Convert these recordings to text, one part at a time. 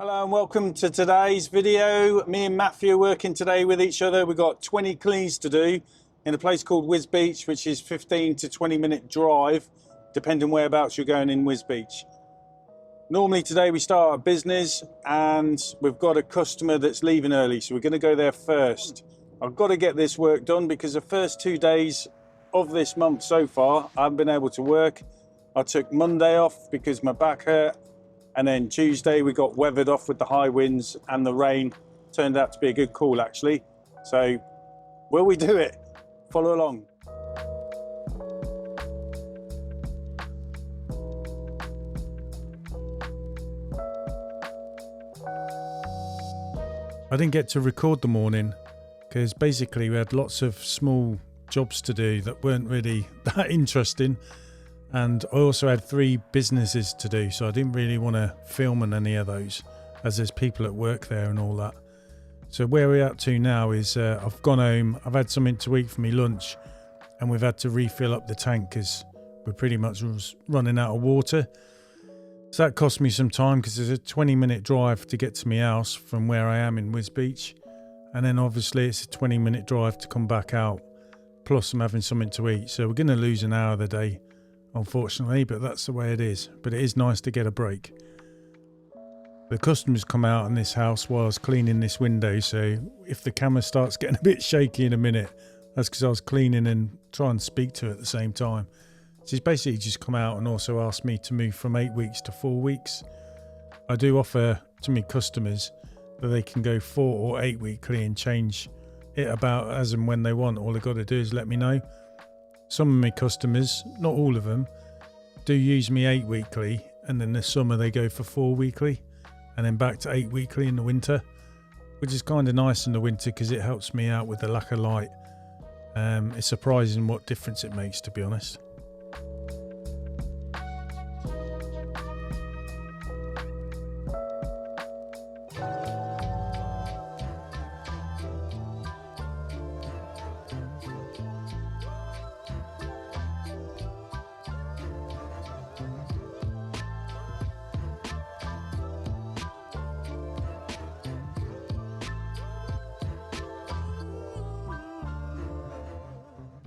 Hello and welcome to today's video. Me and Matthew are working today with each other. We've got 20 cleans to do in a place called Wisbech, which is 15 to 20 minute drive, depending whereabouts you're going in Wisbech. Normally today we start our business and we've got a customer that's leaving early, so we're going to go there first. I've got to get this work done because the first 2 days of this month so far, I haven't been able to work. I took Monday off because my back hurt. And then Tuesday we got weathered off with the high winds and the rain. Turned out to be a good call actually. So will we do it? Follow along. I didn't get to record the morning because basically we had lots of small jobs to do that weren't really that interesting. And I also had 3 businesses to do, so I didn't really want to film on any of those as there's people at work there and all that. So where we're at to now is I've gone home, I've had something to eat for me lunch, and we've had to refill up the tank because we're pretty much running out of water. So that cost me some time because there's a 20-minute drive to get to my house from where I am in Wisbech. And then obviously it's a 20-minute drive to come back out, plus I'm having something to eat. So we're going to lose an hour of the day, unfortunately, but that's the way it is. But it is nice to get a break. The customers come out in this house while I was cleaning this window, so if the camera starts getting a bit shaky in a minute, that's because I was cleaning and trying to speak to her at the same time. She's basically just come out and also asked me to move from 8 weeks to 4 weeks. I do offer to my customers that they can go 4 or 8 weekly and change it about as and when they want. All they've got to do is let me know. Some of my customers, not all of them, do use me 8 weekly, and then this summer they go for 4 weekly and then back to 8 weekly in the winter, which is kind of nice in the winter because it helps me out with the lack of light. It's surprising what difference it makes, to be honest.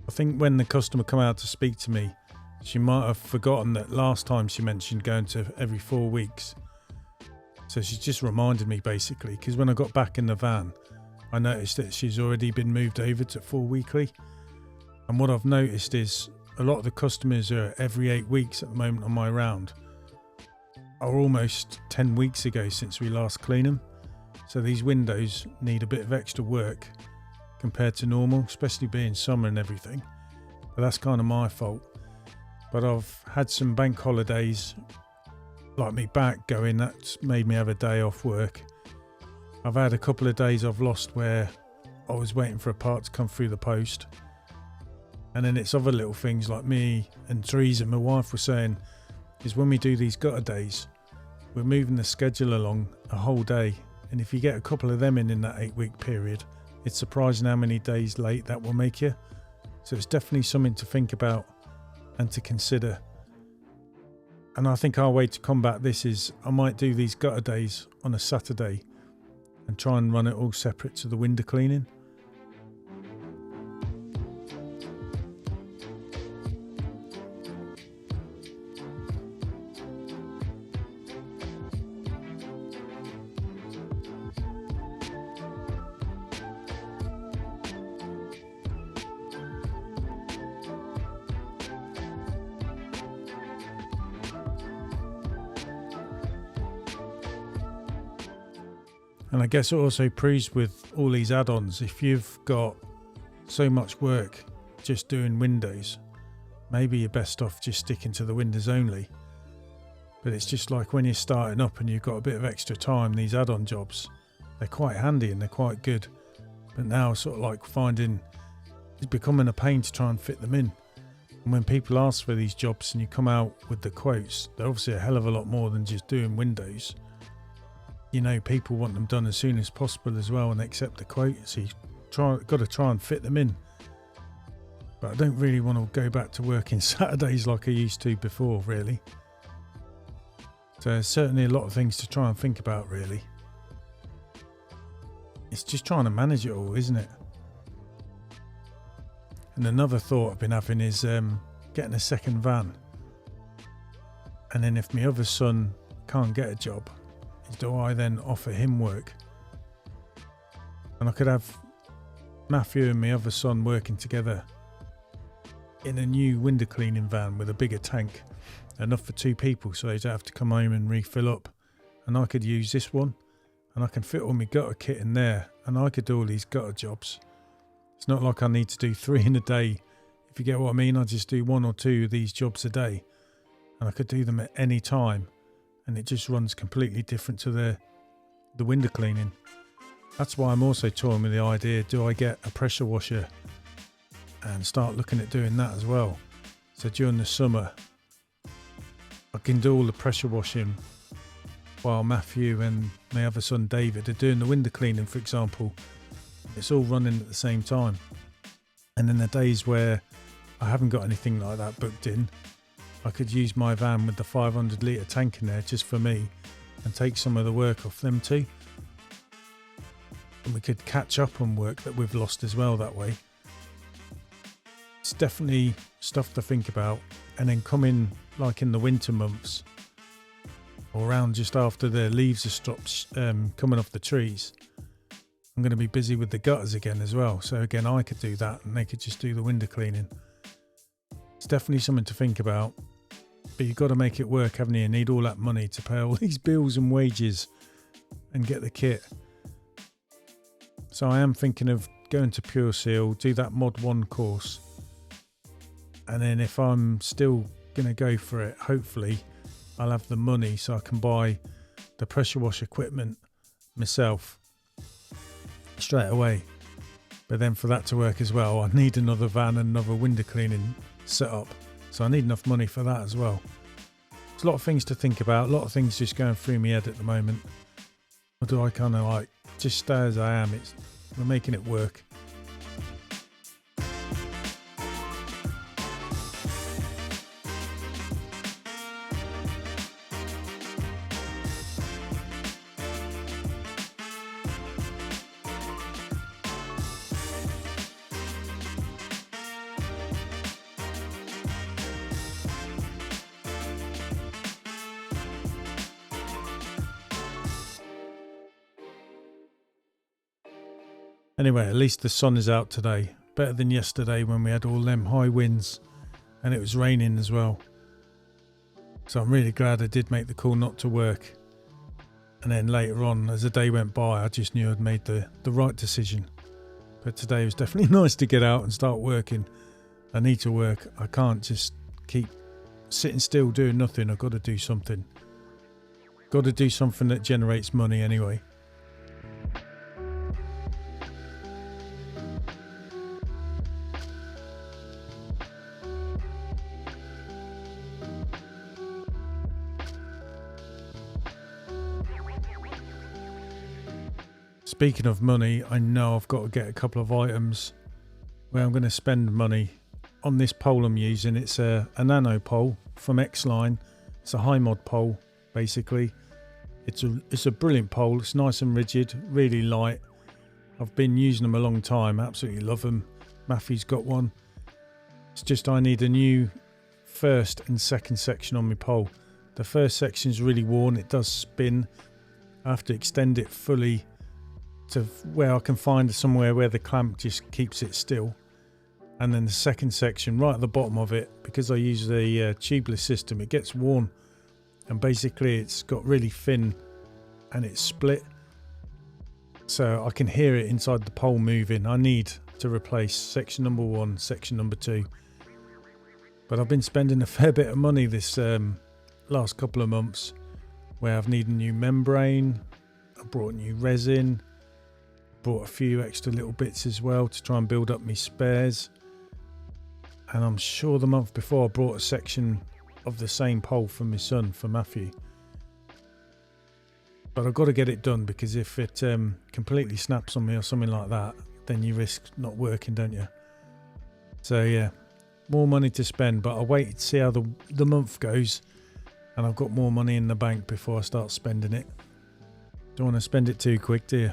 I think when the customer come out to speak to me, she might have forgotten that last time she mentioned going to every 4 weeks. So she just reminded me basically, because when I got back in the van, I noticed that she's already been moved over to 4 weekly. And what I've noticed is a lot of the customers are every 8 weeks at the moment on my round are almost 10 weeks ago since we last cleaned them. So these windows need a bit of extra work compared to normal, especially being summer and everything. But that's kind of my fault. But I've had some bank holidays, like me back going, that's made me have a day off work. I've had a couple of days I've lost where I was waiting for a part to come through the post. And then it's other little things like me and Teresa, my wife, were saying, is when we do these gutter days, we're moving the schedule along a whole day. And if you get a couple of them in that 8 week period, it's surprising how many days late that will make you. So it's definitely something to think about and to consider. And I think our way to combat this is I might do these gutter days on a Saturday and try and run it all separate to the window cleaning. And I guess it also proves with all these add-ons, if you've got so much work just doing windows, maybe you're best off just sticking to the windows only. But it's just like when you're starting up and you've got a bit of extra time, these add-on jobs, they're quite handy and they're quite good. But now sort of like finding it's becoming a pain to try and fit them in. And when people ask for these jobs and you come out with the quotes, they're obviously a hell of a lot more than just doing windows. You know, people want them done as soon as possible as well and accept the quote, so you got to try and fit them in. But I don't really want to go back to working Saturdays like I used to before, really. So there's certainly a lot of things to try and think about, really. It's just trying to manage it all, isn't it? And another thought I've been having is getting a second van. And then if my other son can't get a job, do I then offer him work? And I could have Matthew and my other son working together in a new window cleaning van with a bigger tank, enough for 2 people, so they don't have to come home and refill up. And I could use this one, and I can fit all my gutter kit in there, and I could do all these gutter jobs. It's not like I need to do 3 in a day. If you get what I mean, I just do 1 or 2 of these jobs a day, and I could do them at any time, and it just runs completely different to the window cleaning. That's why I'm also toying with the idea, do I get a pressure washer and start looking at doing that as well? So during the summer, I can do all the pressure washing while Matthew and my other son David are doing the window cleaning, for example. It's all running at the same time. And then the days where I haven't got anything like that booked in, I could use my van with the 500 litre tank in there just for me and take some of the work off them too. And we could catch up on work that we've lost as well that way. It's definitely stuff to think about. And then coming like in the winter months, or around just after the leaves have stopped coming off the trees, I'm going to be busy with the gutters again as well. So again, I could do that and they could just do the window cleaning. It's definitely something to think about. But you've got to make it work, haven't you? You need all that money to pay all these bills and wages and get the kit. So I am thinking of going to Pure Seal, do that Mod 1 course. And then if I'm still going to go for it, hopefully I'll have the money so I can buy the pressure wash equipment myself straight away. But then for that to work as well, I need another van and another window cleaning setup. So I need enough money for that as well. There's a lot of things to think about, a lot of things just going through my head at the moment. Or do I kind of like just stay as I am? We're making it work. Anyway, at least the sun is out today. Better than yesterday when we had all them high winds and it was raining as well. So I'm really glad I did make the call not to work. And then later on, as the day went by, I just knew I'd made the right decision. But today was definitely nice to get out and start working. I need to work. I can't just keep sitting still doing nothing. I've got to do something. Got to do something that generates money anyway. Speaking of money, I know I've got to get a couple of items where I'm going to spend money on this pole I'm using. It's a nano pole from X-Line. It's a high mod pole, basically. It's a brilliant pole. It's nice and rigid, really light. I've been using them a long time. Absolutely love them. Matthew's got one. It's just I need a new first and second section on my pole. The first section's really worn. It does spin. I have to extend it fully to where I can find somewhere where the clamp just keeps it still. And then the second section right at the bottom of it, because I use the tubeless system, it gets worn, and basically it's got really thin and it's split, so I can hear it inside the pole moving. I need to replace section number 1, section number 2, but I've been spending a fair bit of money this last couple of months, where I've needed a new membrane, I brought new resin, brought a few extra little bits as well to try and build up my spares. And I'm sure the month before I brought a section of the same pole for my son, for Matthew. But I've got to get it done, because if it completely snaps on me or something like that, then you risk not working, don't you? So yeah, more money to spend, but I'll wait to see how the month goes. and I've got more money in the bank before I start spending it. Don't want to spend it too quick, do you?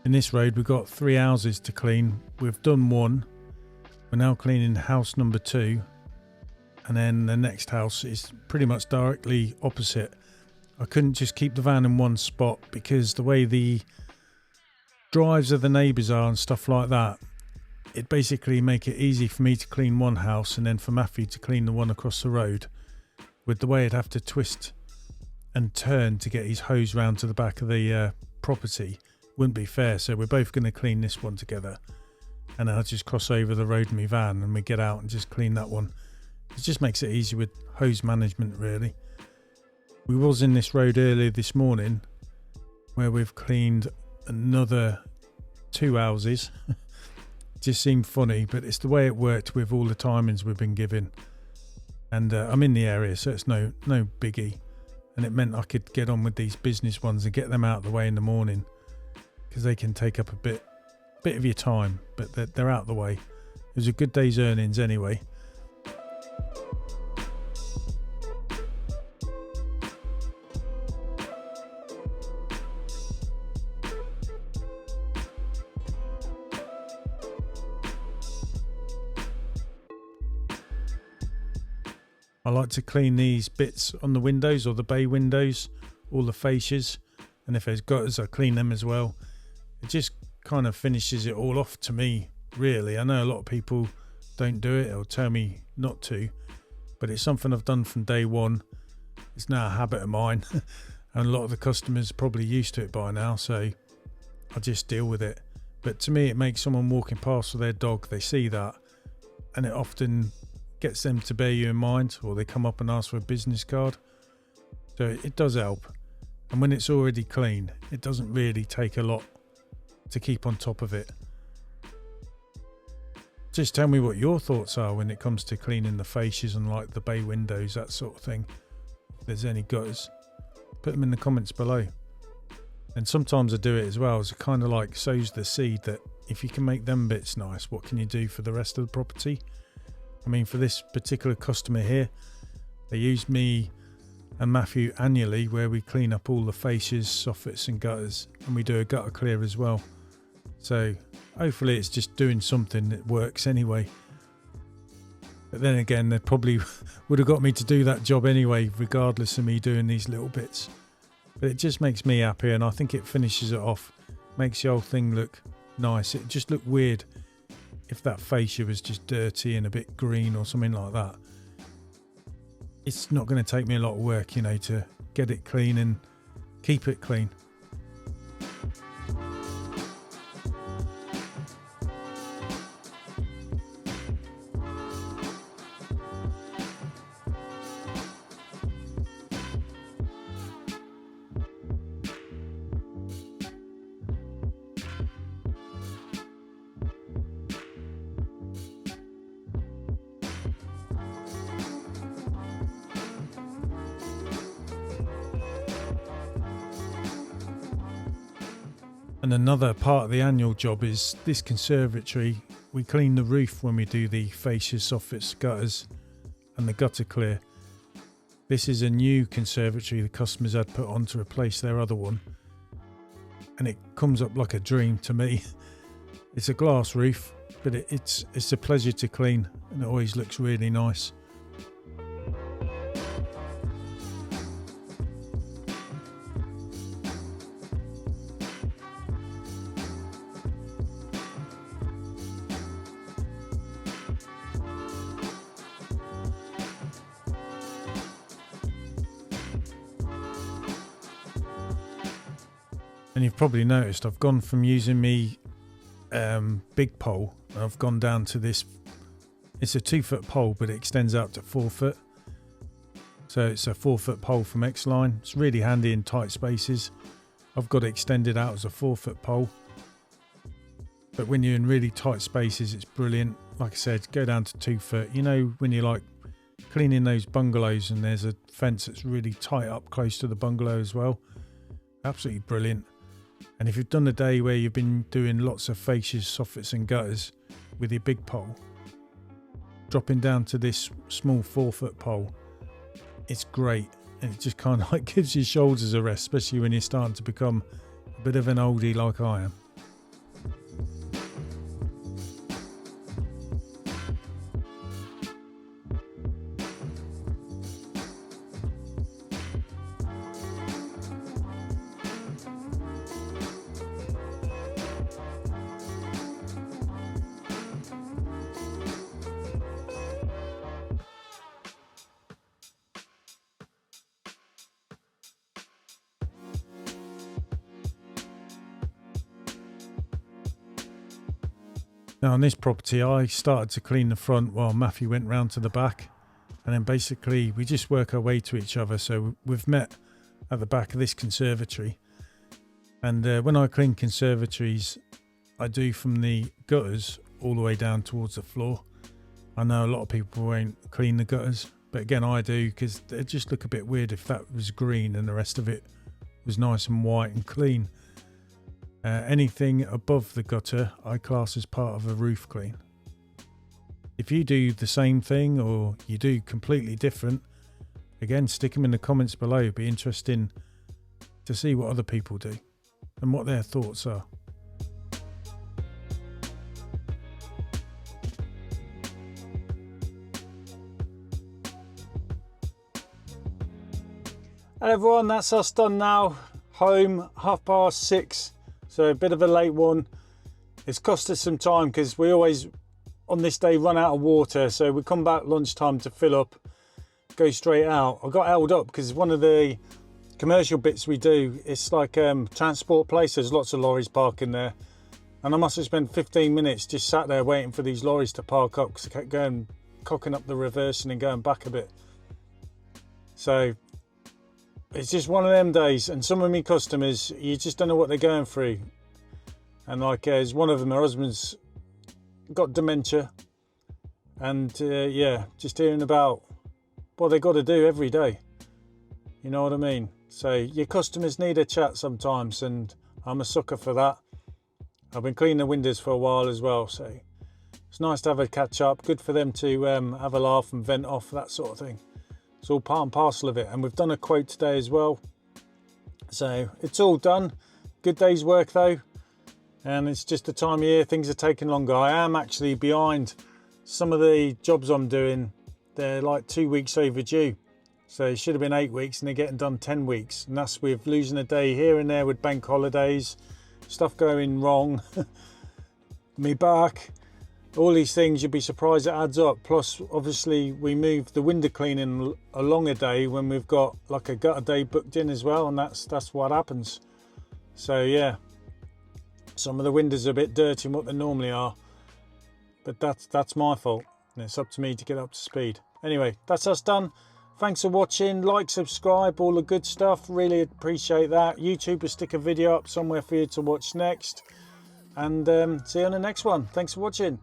In this road we've got 3 houses to clean. We've done one. We're now cleaning house number 2, and then the next house is pretty much directly opposite. I couldn't just keep the van in one spot because the way the drives of the neighbours are and stuff like that, it basically make it easy for me to clean one house and then for Matthew to clean the one across the road. With the way I'd have to twist and turn to get his hose round to the back of the property, wouldn't be fair. So we're both going to clean this one together, and I'll just cross over the road in my van and we get out and just clean that one. It just makes it easy with hose management, really. We was in this road earlier this morning where we've cleaned another 2 houses. It just seemed funny, but it's the way it worked with all the timings we've been given. And I'm in the area, so it's no biggie, and it meant I could get on with these business ones and get them out of the way in the morning, because they can take up a bit of your time, but they're out of the way. It was a good day's earnings anyway. I like to clean these bits on the windows or the bay windows, all the fascias, and if there's gutters I clean them as well. It just kind of finishes it all off to me, really. I know a lot of people don't do it or tell me not to, but it's something I've done from day one. It's now a habit of mine and a lot of the customers are probably used to it by now, so I just deal with it. But to me, it makes someone walking past with their dog, they see that, and it often gets them to bear you in mind, or they come up and ask for a business card. So it does help. And when it's already clean, it doesn't really take a lot to keep on top of it. Just tell me what your thoughts are when it comes to cleaning the fascias and like the bay windows, that sort of thing. If there's any gutters, put them in the comments below. And sometimes I do it as well, as it kind of like sows the seed that if you can make them bits nice, what can you do for the rest of the property? I mean, for this particular customer here, they use me and Matthew annually where we clean up all the fascias, soffits and gutters, and we do a gutter clear as well. So hopefully it's just doing something that works anyway. But then again, they probably would have got me to do that job anyway, regardless of me doing these little bits. But it just makes me happy, and I think it finishes it off, makes the whole thing look nice. It just looked weird if that fascia was just dirty and a bit green or something like that. It's not going to take me a lot of work, you know, to get it clean and keep it clean. And another part of the annual job is this conservatory. We clean the roof when we do the fascias, soffits, gutters and the gutter clear. This is a new conservatory the customers had put on to replace their other one, and it comes up like a dream to me. It's a glass roof, but it's a pleasure to clean, and it always looks really nice. And you've probably noticed I've gone from using me big pole, and I've gone down to this. It's a 2-foot pole, but it extends out to 4 foot. So it's a 4-foot pole from X-Line. It's really handy in tight spaces. I've got it extended out as a 4-foot pole. But when you're in really tight spaces, it's brilliant. Like I said, go down to 2 foot. You know, when you're like cleaning those bungalows and there's a fence that's really tight up close to the bungalow as well. Absolutely brilliant. And if you've done a day where you've been doing lots of fascias, soffits and gutters with your big pole, dropping down to this small 4-foot pole, it's great. And it just kind of like gives your shoulders a rest, especially when you're starting to become a bit of an oldie like I am. Now on this property, I started to clean the front while Matthew went round to the back, and then basically we just work our way to each other. So we've met at the back of this conservatory, and when I clean conservatories, I do from the gutters all the way down towards the floor. I know a lot of people won't clean the gutters, but again I do, because they just look a bit weird if that was green and the rest of it was nice and white and clean. Anything above the gutter I class as part of a roof clean. If you do the same thing or you do completely different, again stick them in the comments below. It'd be interesting to see what other people do and what their thoughts are. Hello everyone, that's us done now. Home, 6:30. So a bit of a late one. It's cost us some time because we always on this day run out of water, so we come back lunchtime to fill up, go straight out. I got held up because one of the commercial bits we do, it's like transport place. There's lots of lorries parking there, and I must have spent 15 minutes just sat there waiting for these lorries to park up because I kept going, cocking up the reverse and then going back a bit. So it's just one of them days, and some of me customers, you just don't know what they're going through. And like as one of them, her husband's got dementia, and yeah, just hearing about what they got to do every day, you know what I mean? So your customers need a chat sometimes, and I'm a sucker for that. I've been cleaning the windows for a while as well, so it's nice to have a catch up. Good for them to have a laugh and vent off, that sort of thing. It's all part and parcel of it. And we've done a quote today as well, so it's all done. Good day's work though, and it's just the time of year things are taking longer. I am actually behind some of the jobs I'm doing. They're like 2 weeks overdue, so it should have been 8 weeks and they're getting done 10 weeks, and that's with losing a day here and there with bank holidays, stuff going wrong, me back, all these things. You'd be surprised it adds up. Plus obviously we move the window cleaning a longer day when we've got like a gutter day booked in as well, and that's what happens. So yeah, some of the windows are a bit dirty than what they normally are, but that's my fault, and it's up to me to get up to speed. Anyway, that's us done. Thanks for watching. Like, subscribe, all the good stuff, really appreciate that. YouTube will stick a video up somewhere for you to watch next, and see you on the next one. Thanks for watching.